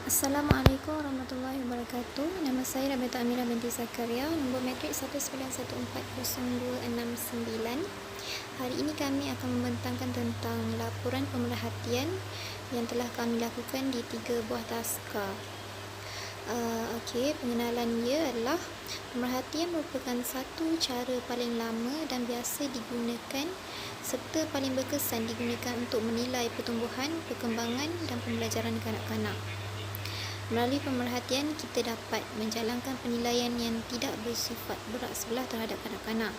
Assalamualaikum warahmatullahi wabarakatuh. Nama saya Rabita Amira binti Zakaria, nombor matrik 191402669. Hari ini kami akan membentangkan tentang laporan pemerhatian yang telah kami lakukan di 3 buah taska. Pengenalan ia adalah pemerhatian merupakan satu cara paling lama dan biasa digunakan serta paling berkesan digunakan untuk menilai pertumbuhan, perkembangan dan pembelajaran kanak-kanak. Melalui pemerhatian, kita dapat menjalankan penilaian yang tidak bersifat berat sebelah terhadap kanak-kanak.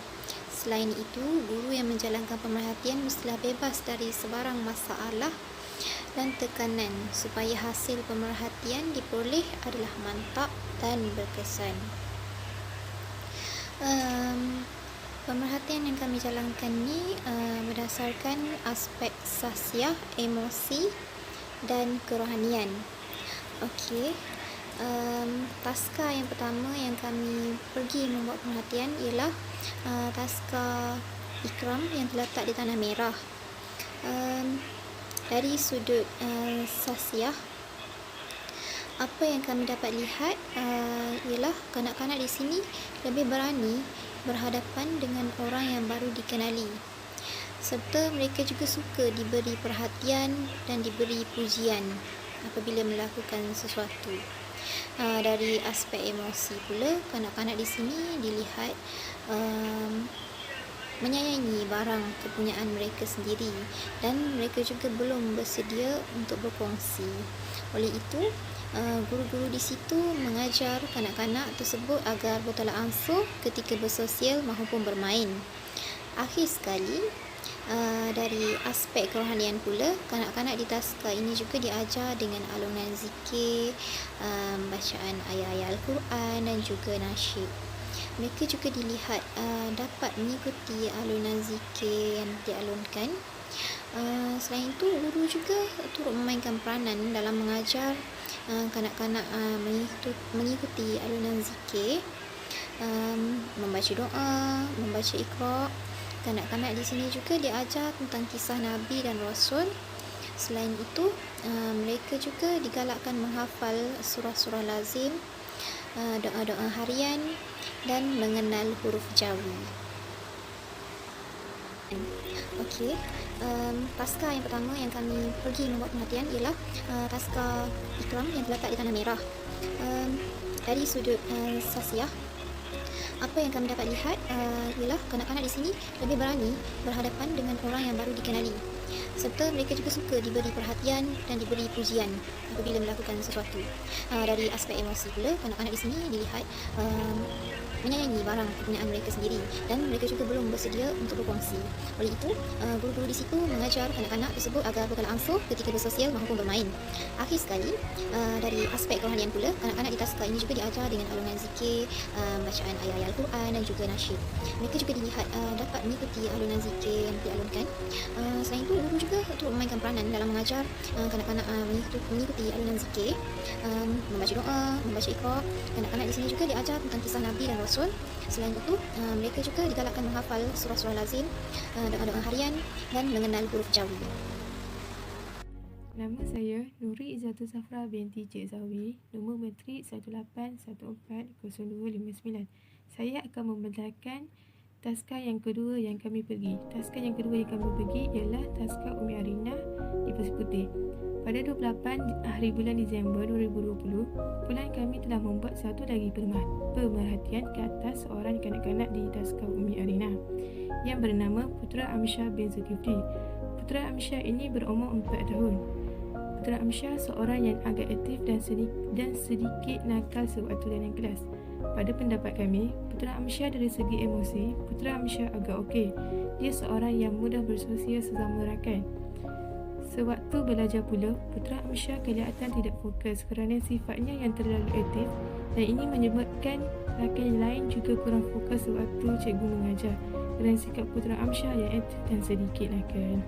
Selain itu, guru yang menjalankan pemerhatian mestilah bebas dari sebarang masalah dan tekanan supaya hasil pemerhatian diperoleh adalah mantap dan berkesan. Pemerhatian yang kami jalankan ni berdasarkan aspek sasiah, emosi dan kerohanian. Taska yang pertama yang kami pergi membuat perhatian ialah taska Ikram yang terletak di Tanah Merah. Dari sudut sasiah, apa yang kami dapat lihat ialah kanak-kanak di sini lebih berani berhadapan dengan orang yang baru dikenali, serta mereka juga suka diberi perhatian dan diberi pujian apabila melakukan sesuatu. Dari aspek emosi pula, kanak-kanak di sini dilihat menyayangi barang kepunyaan mereka sendiri dan mereka juga belum bersedia untuk berkongsi. Oleh itu, guru-guru di situ mengajar kanak-kanak tersebut agar bertolak ansur ketika bersosial maupun bermain. Akhir sekali, dari aspek kerohanian pula, kanak-kanak di taska ini juga diajar dengan alunan zikir, bacaan ayat-ayat Al-Quran dan juga nasyid. Mereka juga dilihat dapat mengikuti alunan zikir yang dialunkan. Selain itu, guru juga turut memainkan peranan dalam mengajar kanak-kanak mengikuti alunan zikir, membaca doa, membaca Iqra. Kanak-kanak di sini juga diajar tentang kisah Nabi dan Rasul. Selain itu, mereka juga digalakkan menghafal surah-surah lazim, doa-doa harian dan mengenal huruf Jawi. Taska yang pertama yang kami pergi membuat perhatian ialah taska Ikram yang terletak di Tanah Merah. Dari sudut sasiah, apa yang kami dapat lihat ialah kanak-kanak di sini lebih berani berhadapan dengan orang yang baru dikenali, serta mereka juga suka diberi perhatian dan diberi pujian apabila melakukan sesuatu. Dari aspek emosi pula, kanak-kanak di sini dilihat menyayangi barang kepunyaan mereka sendiri dan mereka juga belum bersedia untuk berkongsi. Oleh itu, guru-guru di situ mengajar kanak-kanak tersebut agar bertolak ansur ketika bersosial maupun bermain. Akhir sekali, dari aspek kerohanian pula, kanak-kanak di taska ini juga diajar dengan alunan zikir, bacaan ayat-ayat Al-Quran dan juga nasyid. Mereka juga dilihat dapat mengikuti alunan zikir yang dialunkan. Selain itu, guru juga turut memainkan peranan dalam mengajar kanak-kanak mengikuti alunan zikir, membaca doa, membaca Iqra. Kanak-kanak di sini juga diajar tentang kisah Nabi dan Rasul. Selain itu, mereka juga digalakkan menghafal surah-surah lazim, doa-doa harian dan mengenal huruf Jawi. Nama saya Nuri Izzatul Safra binti Cik Zawi, nombor matrik 181400259. Saya akan membentangkan taska yang kedua yang kami pergi. Taska yang kedua yang kami pergi ialah taska Umi Arina di Pasir Putih. Pada 28 hari bulan Disember 2020, kumpulan kami telah membuat satu lagi pemerhatian ke atas seorang kanak-kanak di taska Umi Arina yang bernama Putra Amsyah bin Zulkifli. Putra Amsyah ini berumur 4 tahun. Putra Amsyah seorang yang agak aktif dan sedikit nakal sewaktu dalam kelas. Pada pendapat kami, Putra Amsyah dari segi emosi, Putra Amsyah agak okey. Dia seorang yang mudah bersosial sesama rakan. Sewaktu belajar pula, Putra Amsyah kelihatan tidak fokus kerana sifatnya yang terlalu aktif dan ini menyebabkan rakan lain juga kurang fokus sewaktu cikgu mengajar kerana sikap Putra Amsyah yang aktif dan sedikit nakal.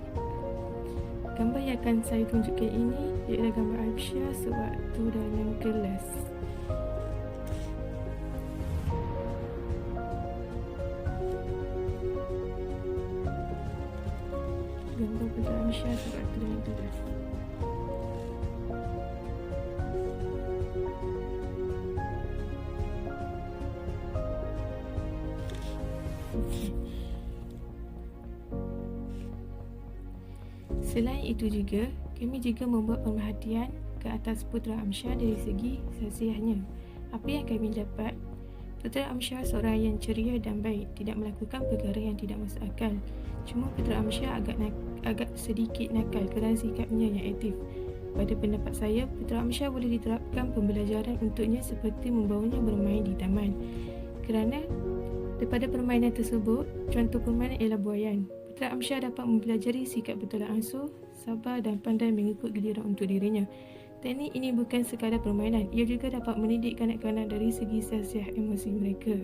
Gambar yang akan saya tunjukkan ini ialah gambar Amsyah sewaktu dalam kelas. Gambar Putra Amsyah sewaktu dalam kelas. Selain itu juga, kami juga membuat pemerhatian ke atas Putera Amsyar dari segi sasiahnya. Apa yang kami dapat, Putera Amsyar seorang yang ceria dan baik, tidak melakukan perkara yang tidak masuk akal. Cuma Putera Amsyar agak sedikit nakal kerana sikapnya yang aktif. Pada pendapat saya, Putera Amsyar boleh diterapkan pembelajaran untuknya seperti membawanya bermain di taman. Kerana daripada permainan tersebut, contoh permainan ialah buaian. Putera Amsyar dapat mempelajari sikap bertolak ansur, sabar dan pandai mengikut giliran untuk dirinya. Teknik ini bukan sekadar permainan, ia juga dapat mendidik kanak-kanak dari segi sasiah emosi mereka.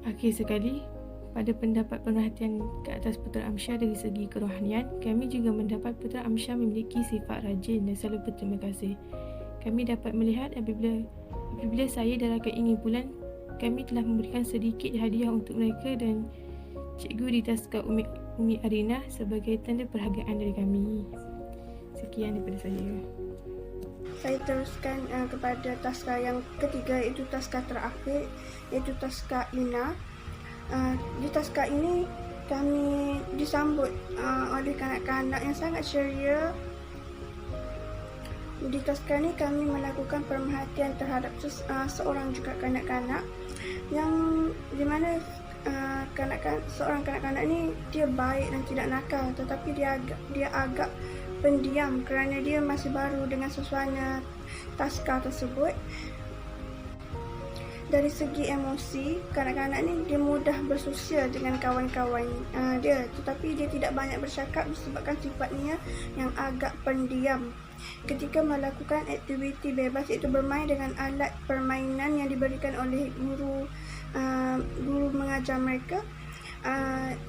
Akhir sekali, pada pendapat perhatian ke atas Putera Amsyar dari segi kerohanian, kami juga mendapat Putera Amsyar memiliki sifat rajin dan selalu berterima kasih. Kami dapat melihat apabila saya dalakan ingin bulan, kami telah memberikan sedikit hadiah untuk mereka dan cikgu di Taska Umi Arina sebagai tanda perhargaan dari kami. Sekian daripada saya. Saya teruskan kepada taska yang ketiga, iaitu taska terakhir, iaitu taska Ina. Di taska ini kami disambut oleh kanak-kanak yang sangat ceria. Di taska ini kami melakukan pemerhatian terhadap seorang juga kanak-kanak yang dimana seorang kanak-kanak ni dia baik dan tidak nakal, tetapi dia agak pendiam kerana dia masih baru dengan suasana taska tersebut. Dari segi emosi, kanak-kanak ni dia mudah bersosial dengan kawan-kawan dia, tetapi dia tidak banyak bercakap disebabkan sifatnya yang agak pendiam. Ketika melakukan aktiviti bebas, iaitu bermain dengan alat permainan yang diberikan oleh guru mengajar mereka,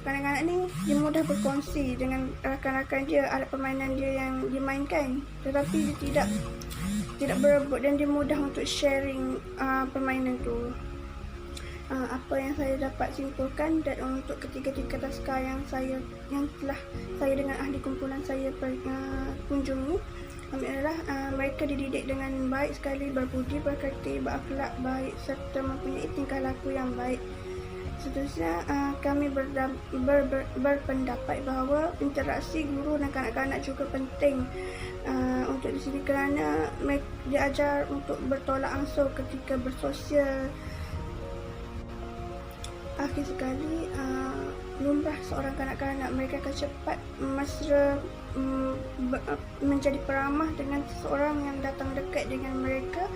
kanak-kanak ni dia mudah berkongsi dengan rakan-rakan dia alat permainan dia yang dimainkan, tetapi dia tidak berebut dan dia mudah untuk sharing permainan tu. Apa yang saya dapat simpulkan dan untuk ketiga-tiga taska yang telah saya dengan ahli kumpulan saya kunjungi adalah mereka dididik dengan baik sekali, berbudi pekerti, berakhlak baik serta mempunyai tingkah laku yang baik. Seterusnya, kami berpendapat bahawa interaksi guru dan kanak-kanak juga penting untuk di sini kerana dia ajar untuk bertolak ansur ketika bersosial. Akhir sekali, lumrah seorang kanak-kanak mereka akan cepat mesra menjadi peramah dengan seseorang yang datang dekat dengan mereka.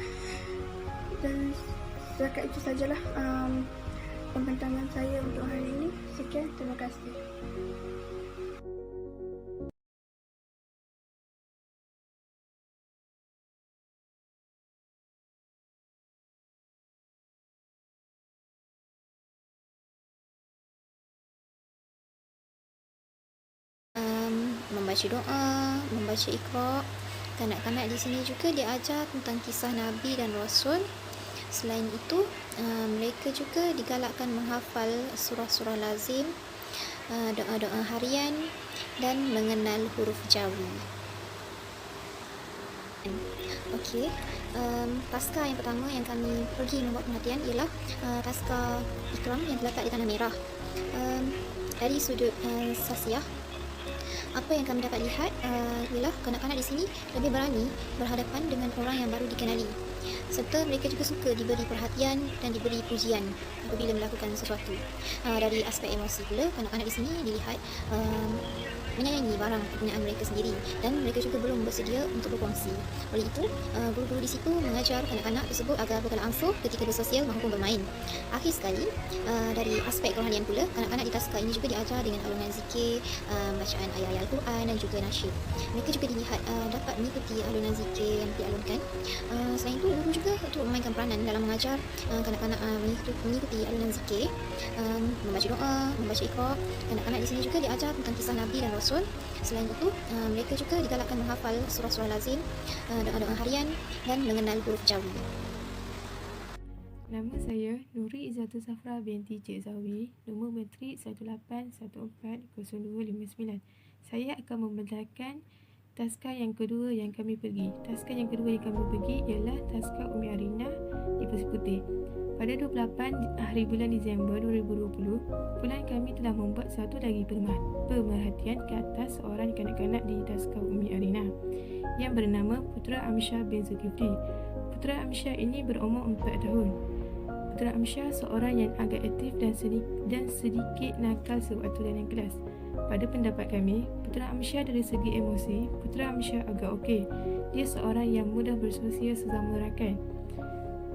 Dan setakat itu sajalah pembentangan saya untuk hari ini. Sekian, terima kasih. Membaca doa, membaca Iqra. Kanak-kanak di sini juga diajar tentang kisah Nabi dan Rasul. Selain itu, mereka juga digalakkan menghafal surah-surah lazim, doa-doa harian dan mengenal huruf Jawi. Okey, taska yang pertama yang kami pergi membuat perhatian ialah taska Ikram yang terletak di Tanah Merah. Dari sudut sasiah, apa yang kami dapat lihat ialah kanak-kanak di sini lebih berani berhadapan dengan orang yang baru dikenali, serta mereka juga suka diberi perhatian dan diberi pujian apabila melakukan sesuatu. Dari aspek emosi pula, kanak-kanak di sini dilihat menyayangi barang kepunyaan mereka sendiri dan mereka juga belum bersedia untuk berkongsi. Oleh itu, guru-guru di situ mengajar kanak-kanak tersebut agar bertolak ansur ketika bersosial maupun bermain. Akhir sekali, dari aspek kerohanian pula, kanak-kanak di taska ini juga diajar dengan alunan zikir, bacaan ayat-ayat Al-Quran dan juga nasyid. Mereka juga dilihat dapat mengikuti alunan zikir yang dialunkan. Selain itu, guru juga untuk memainkan peranan dalam mengajar kanak-kanak mengikuti alunan zikir, membaca doa, membaca Iqra. Kanak-kanak di sini juga diajar tentang kisah Nabi dan Rasul. Selain itu, mereka juga digalakkan menghafal surah-surah lazim, doa-doa harian dan mengenal huruf Jawi. Nama saya Nuri Izzatul Safra binti Cik Zawi, nombor matrik 18140259. Saya akan membenarkan taska yang kedua yang kami pergi. Taska yang kedua yang kami pergi ialah Taska Umi Arina di Pasir Putih. Pada 28 hari bulan Disember 2020, kumpulan kami telah membuat satu lagi pemerhatian ke atas seorang kanak-kanak di Taska Umi Arina yang bernama Putra Amsyah bin Zulkifli. Putra Amsyah ini berumur 4 tahun. Putra Amsyah seorang yang agak aktif dan sedikit nakal sewaktu dalam kelas. Pada pendapat kami, Putra Amsyah dari segi emosi, Putra Amsyah agak okey. Dia seorang yang mudah bersosial sesama rakan.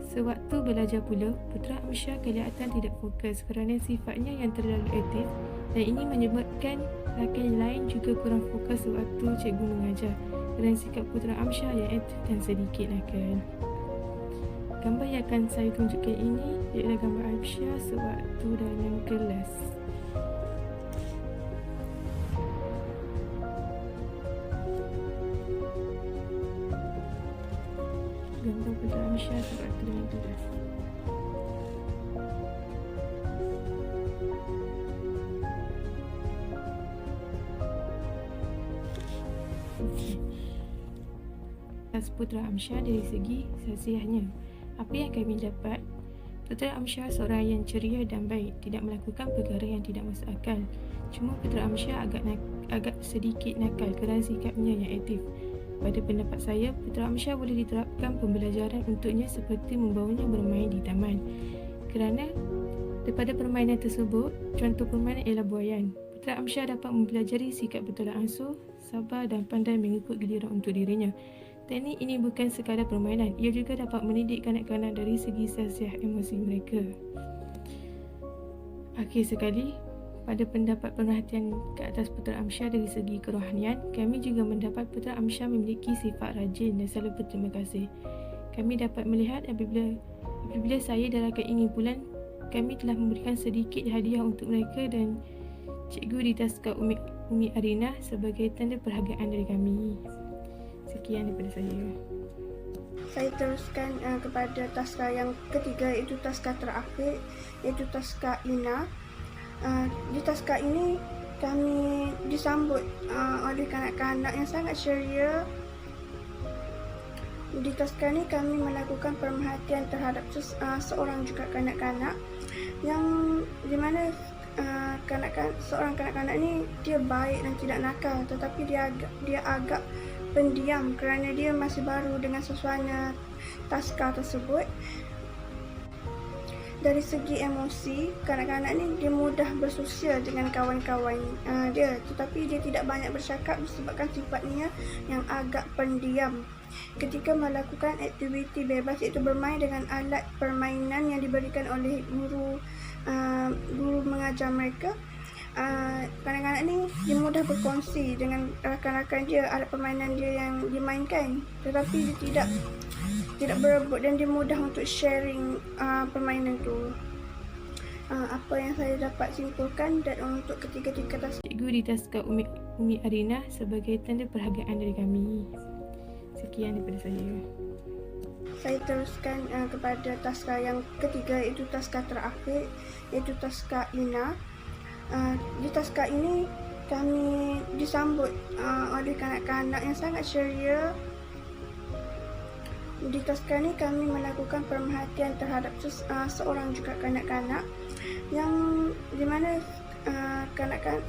Sewaktu belajar pula, Putra Amsyah kelihatan tidak fokus kerana sifatnya yang terlalu aktif dan ini menyebabkan rakan lain juga kurang fokus sewaktu cikgu mengajar kerana sikap Putra Amsyah yang aktif dan sedikit nakal. Gambar yang akan saya tunjukkan ini ialah gambar Amsyah sewaktu dalam kelas. Gambar Putra Amsyah sewaktu dalam kelas. Tas Putra Amsyah dari segi sasiahnya. Apa yang kami dapat? Putra Amsyah seorang yang ceria dan baik, tidak melakukan perkara yang tidak masuk akal. Cuma Putra Amsyah agak sedikit nakal kerana sikapnya yang aktif. Pada pendapat saya, Putra Amsyah boleh diterapkan pembelajaran untuknya seperti membawanya bermain di taman. Kerana daripada permainan tersebut, contoh permainan ialah buaian. Putra Amsyah dapat mempelajari sikap bertolak ansur, sabar dan pandai mengikut giliran untuk dirinya. Teknik ini bukan sekadar permainan, ia juga dapat mendidik kanak-kanak dari segi sasiah emosi mereka. Akhir sekali, pada pendapat perhatian ke atas Putra Amsyah dari segi kerohanian, kami juga mendapat Putra Amsyah memiliki sifat rajin dan selalu berterima kasih. Kami dapat melihat apabila saya dan rakan ingin pulang, kami telah memberikan sedikit hadiah untuk mereka dan cikgu di Taska Umi Arina sebagai tanda perhargaan dari kami. Sekian daripada saya. Saya teruskan kepada taska yang ketiga, iaitu taska terakhir, iaitu taska Ina. Di taska ini kami disambut oleh kanak-kanak yang sangat ceria. Di taska ini kami melakukan pemerhatian terhadap seorang juga kanak-kanak yang di mana seorang kanak-kanak ini dia baik dan tidak nakal, tetapi dia agak pendiam kerana dia masih baru dengan suasana taska tersebut. Dari segi emosi, kanak-kanak ni dia mudah bersosial dengan kawan-kawan dia, tetapi dia tidak banyak bercakap disebabkan sifatnya yang agak pendiam. Ketika melakukan aktiviti bebas, iaitu bermain dengan alat permainan yang diberikan oleh guru mengajar mereka, kanak-kanak ni dia mudah berkongsi dengan rakan-rakan dia alat permainan dia yang dimainkan, tetapi dia tidak berebut dan dia mudah untuk sharing permainan tu. Apa yang saya dapat simpulkan dan untuk ketiga-tiga taska Cikgu di Taska Umi Arina sebagai tanda perhargaan dari kami. Sekian daripada saya. Saya teruskan kepada taska yang ketiga, iaitu taska terakhir, iaitu taska Ina. Di taska ini kami disambut oleh kanak-kanak yang sangat ceria. Di taska ini kami melakukan pemerhatian terhadap seorang juga kanak-kanak yang di mana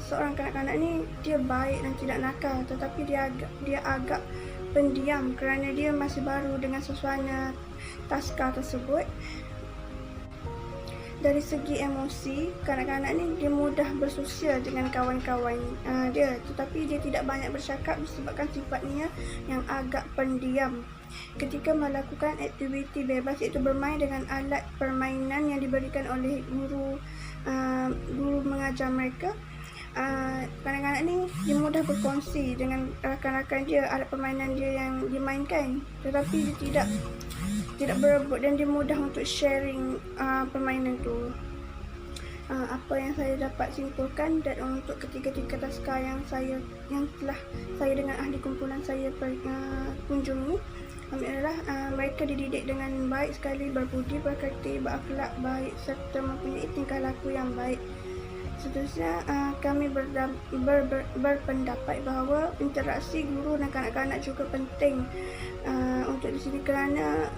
seorang kanak-kanak ini dia baik dan tidak nakal, tetapi dia agak pendiam kerana dia masih baru dengan suasana taska tersebut. Dari segi emosi, kanak-kanak ni dia mudah bersosial dengan kawan-kawan dia, tetapi dia tidak banyak bercakap disebabkan sifatnya yang agak pendiam. Ketika melakukan aktiviti bebas, iaitu bermain dengan alat permainan yang diberikan oleh guru mengajar mereka, kanak-kanak ni dia mudah berkongsi dengan rakan-rakan dia alat permainan dia yang dimainkan, tetapi dia tidak berebut dan dia mudah untuk sharing permainan tu. Apa yang saya dapat simpulkan dan untuk ketiga-tiga taska yang telah saya dengan ahli kumpulan saya kunjungi adalah mereka dididik dengan baik sekali, berbudi, berkerti, berakhlak baik serta mempunyai tingkah laku yang baik. Seterusnya, kami berpendapat bahawa interaksi guru dan kanak-kanak juga penting untuk di sini kerana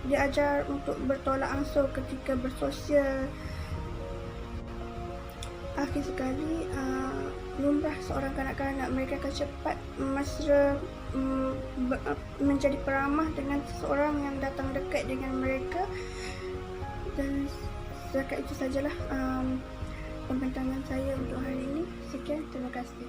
dia ajar untuk bertolak ansur ketika bersosial. Akhir sekali, lumrah seorang kanak-kanak mereka akan cepat mesra menjadi peramah dengan seseorang yang datang dekat dengan mereka. Dan setakat itu sajalah pembintangan saya untuk hari ini. Sekian, terima kasih.